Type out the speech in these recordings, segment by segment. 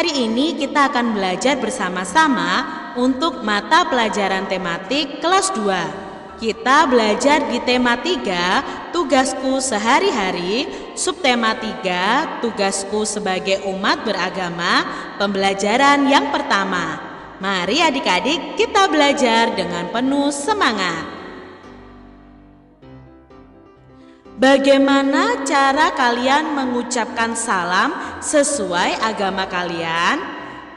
Hari ini kita akan belajar bersama-sama untuk mata pelajaran tematik kelas 2. Kita belajar di tema 3, tugasku sehari-hari, subtema 3, tugasku sebagai umat beragama, pembelajaran yang pertama. Mari adik-adik kita belajar dengan penuh semangat. Bagaimana cara kalian mengucapkan salam sesuai agama kalian?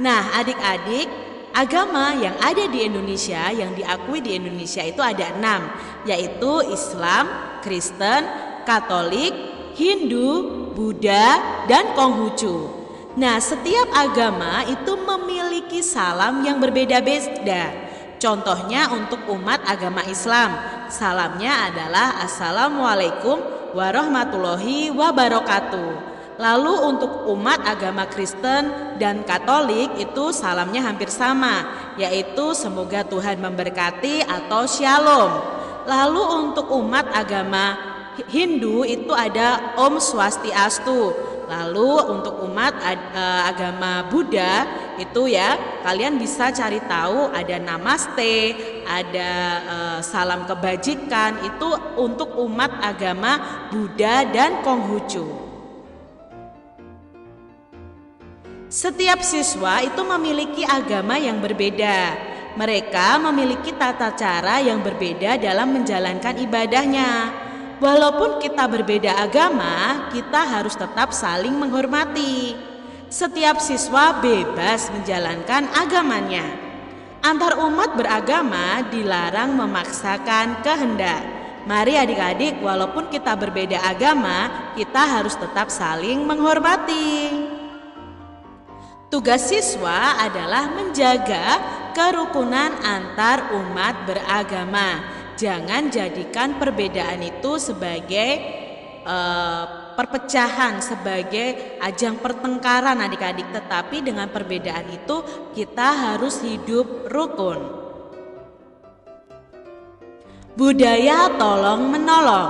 Nah, adik-adik, agama yang ada di Indonesia, yang diakui di Indonesia itu ada 6, yaitu Islam, Kristen, Katolik, Hindu, Buddha, dan Konghucu. Nah, setiap agama itu memiliki salam yang berbeda-beda. Contohnya untuk umat agama Islam, salamnya adalah Assalamualaikum warahmatullahi wabarakatuh. Lalu untuk umat agama Kristen dan Katolik itu salamnya hampir sama, yaitu semoga Tuhan memberkati atau Shalom. Lalu untuk umat agama Hindu itu ada Om Swastiastu. Lalu untuk umat agama Buddha itu ya, kalian bisa cari tahu ada Namaste, ada salam kebajikan, itu untuk umat agama Buddha dan Konghucu. Setiap siswa itu memiliki agama yang berbeda. Mereka memiliki tata cara yang berbeda dalam menjalankan ibadahnya. Walaupun kita berbeda agama, kita harus tetap saling menghormati. Setiap siswa bebas menjalankan agamanya. Antar umat beragama dilarang memaksakan kehendak. Mari adik-adik, walaupun kita berbeda agama, kita harus tetap saling menghormati. Tugas siswa adalah menjaga kerukunan antar umat beragama. Jangan jadikan perbedaan itu sebagai perpecahan, sebagai ajang pertengkaran adik-adik. Tetapi dengan perbedaan itu kita harus hidup rukun. Budaya tolong menolong.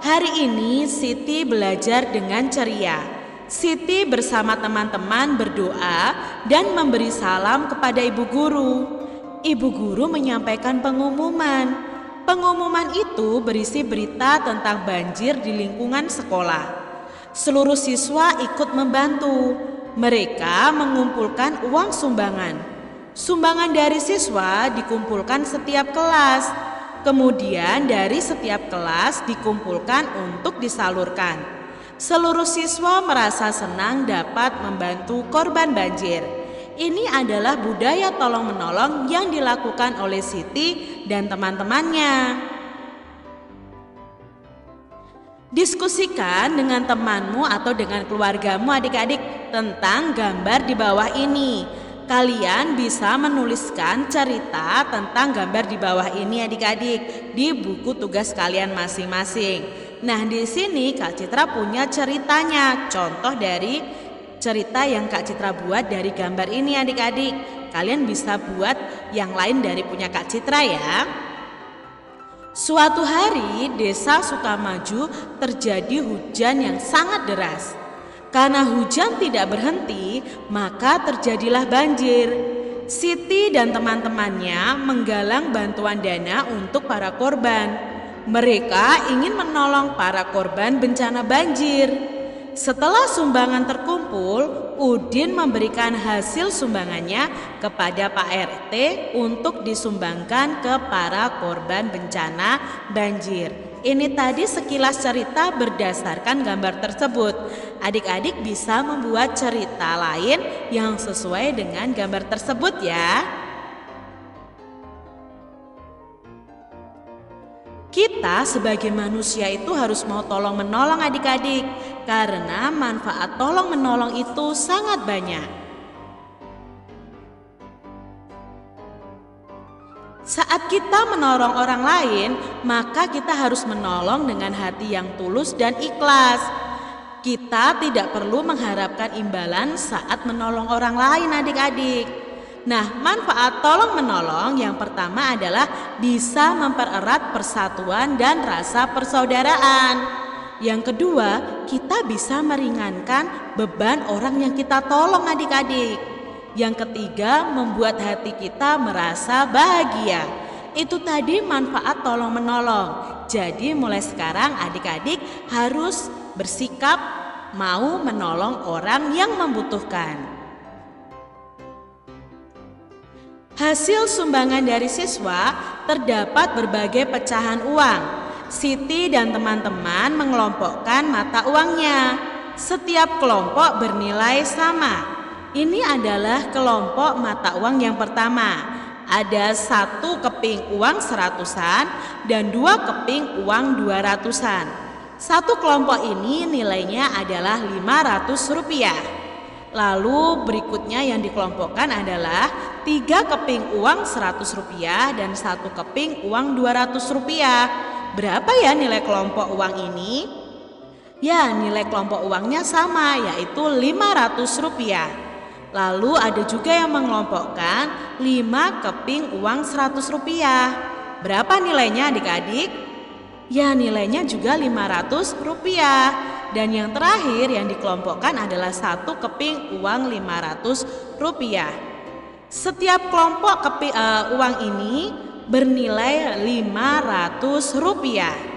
Hari ini Siti belajar dengan ceria. Siti bersama teman-teman berdoa dan memberi salam kepada ibu guru. Ibu guru menyampaikan pengumuman. Pengumuman itu berisi berita tentang banjir di lingkungan sekolah. Seluruh siswa ikut membantu. Mereka mengumpulkan uang sumbangan. Sumbangan dari siswa dikumpulkan setiap kelas. Kemudian dari setiap kelas dikumpulkan untuk disalurkan. Seluruh siswa merasa senang dapat membantu korban banjir. Ini adalah budaya tolong-menolong yang dilakukan oleh Siti dan teman-temannya. Diskusikan dengan temanmu atau dengan keluargamu adik-adik tentang gambar di bawah ini. Kalian bisa menuliskan cerita tentang gambar di bawah ini adik-adik di buku tugas kalian masing-masing. Nah, di sini Kak Citra punya ceritanya, contoh dari cerita yang Kak Citra buat dari gambar ini adik-adik. Kalian bisa buat yang lain dari punya Kak Citra ya. Suatu hari desa Sukamaju terjadi hujan yang sangat deras. Karena hujan tidak berhenti, maka terjadilah banjir. Siti dan teman-temannya menggalang bantuan dana untuk para korban. Mereka ingin menolong para korban bencana banjir. Setelah sumbangan terkumpul, Udin memberikan hasil sumbangannya kepada Pak RT untuk disumbangkan ke para korban bencana banjir. Ini tadi sekilas cerita berdasarkan gambar tersebut. Adik-adik bisa membuat cerita lain yang sesuai dengan gambar tersebut ya. Kita sebagai manusia itu harus mau tolong menolong adik-adik, karena manfaat tolong menolong itu sangat banyak. Saat kita menolong orang lain, maka kita harus menolong dengan hati yang tulus dan ikhlas. Kita tidak perlu mengharapkan imbalan saat menolong orang lain adik-adik. Nah, manfaat tolong menolong yang pertama adalah bisa mempererat persatuan dan rasa persaudaraan. Yang kedua, kita bisa meringankan beban orang yang kita tolong adik-adik. Yang ketiga, membuat hati kita merasa bahagia. Itu tadi manfaat tolong-menolong. Jadi mulai sekarang adik-adik harus bersikap mau menolong orang yang membutuhkan. Hasil sumbangan dari siswa terdapat berbagai pecahan uang. Siti dan teman-teman mengelompokkan mata uangnya. Setiap kelompok bernilai sama. Ini adalah kelompok mata uang yang pertama. Ada 1 keping uang 100-an dan 2 keping uang 200-an. Satu kelompok ini nilainya adalah Rp500. Lalu berikutnya yang dikelompokkan adalah 3 keping uang Rp100 dan 1 keping uang Rp200. Berapa ya nilai kelompok uang ini? Ya, nilai kelompok uangnya sama, yaitu Rp500. Lalu ada juga yang mengelompokkan 5 keping uang Rp100. Berapa nilainya adik-adik? Ya, nilainya juga Rp500. Dan yang terakhir yang dikelompokkan adalah 1 keping uang Rp500. Setiap kelompok uang ini bernilai Rp500.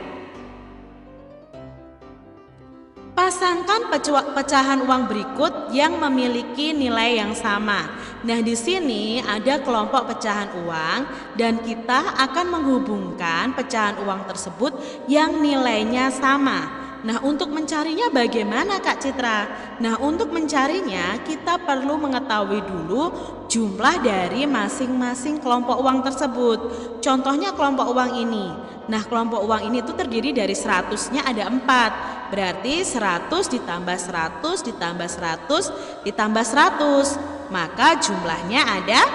Pasangkan pecahan uang berikut yang memiliki nilai yang sama. Nah, di sini ada kelompok pecahan uang dan kita akan menghubungkan pecahan uang tersebut yang nilainya sama. Nah, untuk mencarinya bagaimana Kak Citra? Nah, untuk mencarinya kita perlu mengetahui dulu jumlah dari masing-masing kelompok uang tersebut. Contohnya kelompok uang ini. Nah, kelompok uang ini itu terdiri dari 100-nya ada 4. Berarti 100 ditambah 100 ditambah 100 ditambah 100. Maka jumlahnya ada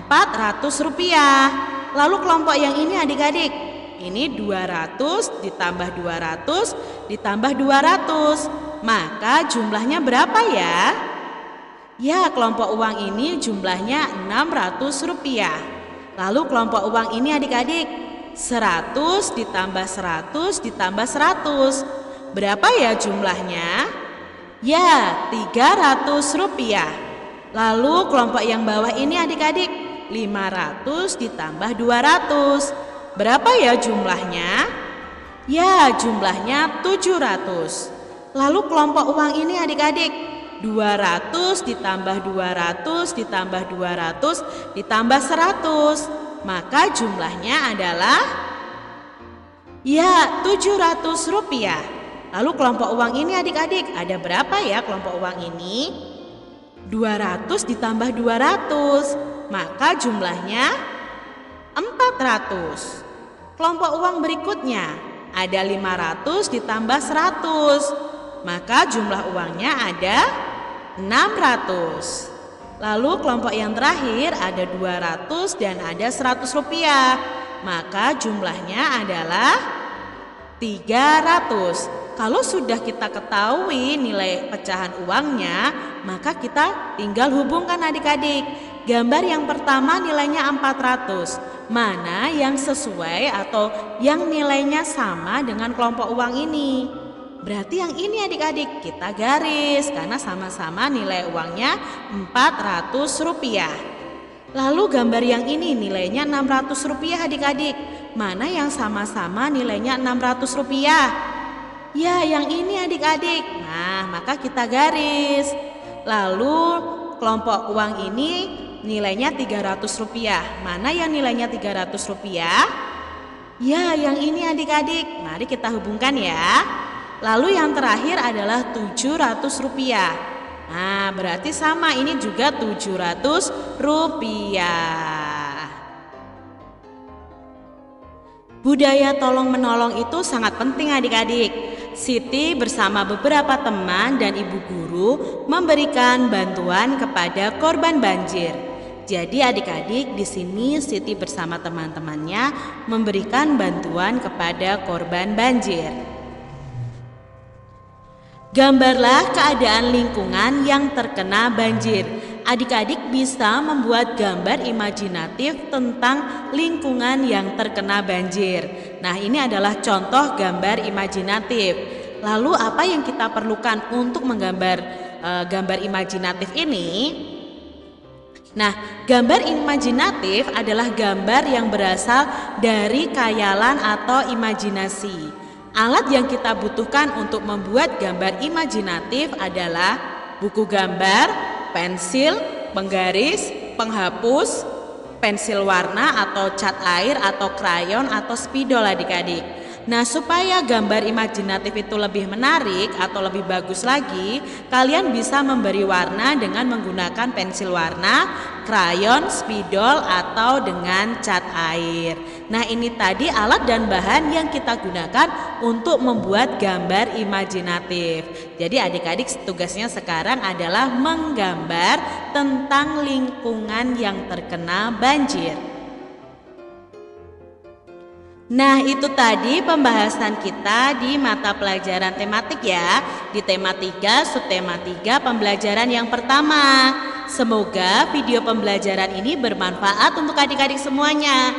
Rp400. Lalu kelompok yang ini adik-adik, ini 200 ditambah 200 ditambah 200. Maka jumlahnya berapa ya? Ya, kelompok uang ini jumlahnya Rp600. Lalu kelompok uang ini adik-adik, 100 ditambah 100 ditambah 100. Berapa ya jumlahnya? Ya, Rp300. Lalu kelompok yang bawah ini adik-adik, 500 ditambah 200. Berapa ya jumlahnya? Ya, jumlahnya 700. Lalu kelompok uang ini adik-adik, 200 ditambah 200 ditambah 200 ditambah 100. Maka jumlahnya adalah ya Rp700. Lalu kelompok uang ini adik-adik, ada berapa ya kelompok uang ini? 200 ditambah 200. Maka jumlahnya 400. Kelompok uang berikutnya ada 500 ditambah 100. Maka jumlah uangnya ada 600. Lalu kelompok yang terakhir ada 200 dan ada Rp100. Maka jumlahnya adalah 300. Kalau sudah kita ketahui nilai pecahan uangnya, maka kita tinggal hubungkan adik-adik. Gambar yang pertama nilainya 400. Mana yang sesuai atau yang nilainya sama dengan kelompok uang ini? Berarti yang ini adik-adik kita garis karena sama-sama nilai uangnya Rp400. Lalu gambar yang ini nilainya Rp600 adik-adik. Mana yang sama-sama nilainya Rp600? Ya, yang ini adik-adik. Nah, maka kita garis. Lalu kelompok uang ini nilainya Rp300. Mana yang nilainya Rp300? Ya, yang ini adik-adik. Mari kita hubungkan ya. Lalu yang terakhir adalah Rp700. Nah, berarti sama, ini juga Rp700. Budaya tolong-menolong itu sangat penting adik-adik. Siti bersama beberapa teman dan ibu guru memberikan bantuan kepada korban banjir. Jadi adik-adik, di sini Siti bersama teman-temannya memberikan bantuan kepada korban banjir. Gambarlah keadaan lingkungan yang terkena banjir. Adik-adik bisa membuat gambar imajinatif tentang lingkungan yang terkena banjir. Nah, ini adalah contoh gambar imajinatif. Lalu apa yang kita perlukan untuk menggambar gambar imajinatif ini? Nah, gambar imajinatif adalah gambar yang berasal dari khayalan atau imajinasi. Alat yang kita butuhkan untuk membuat gambar imajinatif adalah buku gambar, pensil, penggaris, penghapus, pensil warna atau cat air atau krayon atau spidol adik-adik. Nah, supaya gambar imajinatif itu lebih menarik atau lebih bagus lagi, kalian bisa memberi warna dengan menggunakan pensil warna, krayon, spidol, atau dengan cat air. Nah, ini tadi alat dan bahan yang kita gunakan untuk membuat gambar imajinatif. Jadi adik-adik tugasnya sekarang adalah menggambar tentang lingkungan yang terkena banjir. Nah, itu tadi pembahasan kita di mata pelajaran tematik ya. Di tema 3, subtema 3, pembelajaran yang pertama. Semoga video pembelajaran ini bermanfaat untuk adik-adik semuanya.